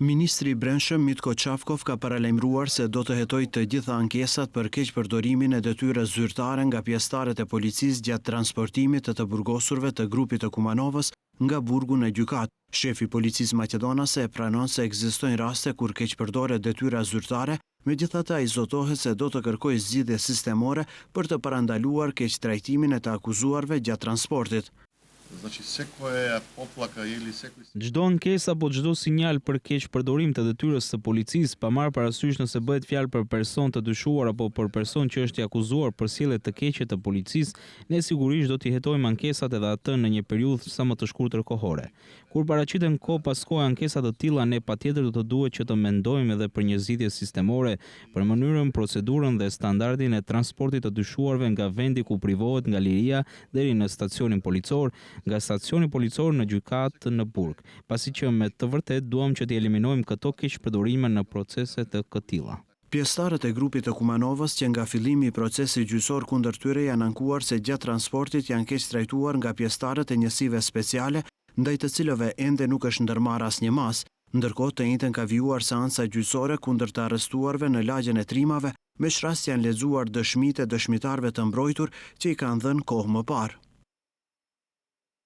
Ministri i Brendshëm Mitko Çavkov ka paralajmëruar se do të hetojë të gjitha ankesat për keqpërdorimin e detyrës zyrtare nga pjesëtarët e policisë gjatë transportimit të burgosurve të grupit të Kumanovës nga burgu në gjykatë. Shefi i policisë maqedonase e pranon se ekzistojnë raste kur keqpërdoret detyra zyrtare, megjithatë ai zotohet se do të kërkojë zgjidhje sistemore për të parandaluar keqtrajtimin e të akuzuarve gjatë transportit. Çdo ankesë apo çdo sinjal për keqpërdorim të detyrës së policisë, pa marrë parasysh nëse bëhet fjalë për person të dyshuar apo për person që është i akuzuar për sjellje të keqe të policisë, ne sigurisht do t'i hetojmë ankesat edhe atë në një periudhë sa më të shkurtër kohore. Kur paraqiten kohë pas kohe ankesa të tilla, ne patjetër do të duhet që të mendojmë edhe për një zgjidhje sistemore për mënyrën, procedurën dhe standardin e transportit të dyshuarve nga vendi ku privohet nga liria deri në stacionin policor, nga stacioni policor në gjykatë në burg, pasi që me të vërtet duam që t'i eliminojmë këto keqpërdorime në procese të këtilla. Pjesëtarët e grupit të Kumanovës që nga fillimi i procesit gjyqësor kundër tyre janë ankuar se gjatë transportit janë keq trajtuar nga pjesëtarët e njësive speciale, ndaj të cilëve ende nuk është ndërmarrë asnjë mas, ndërkohë të njëjtën ka vijuar seanca gjyqësore kundër të arrestuarve në lagjen e Trimave, me rast janë lexuar dëshmitë e dëshmitarëve të mbrojtur që i kanë dhënë kohë më parë.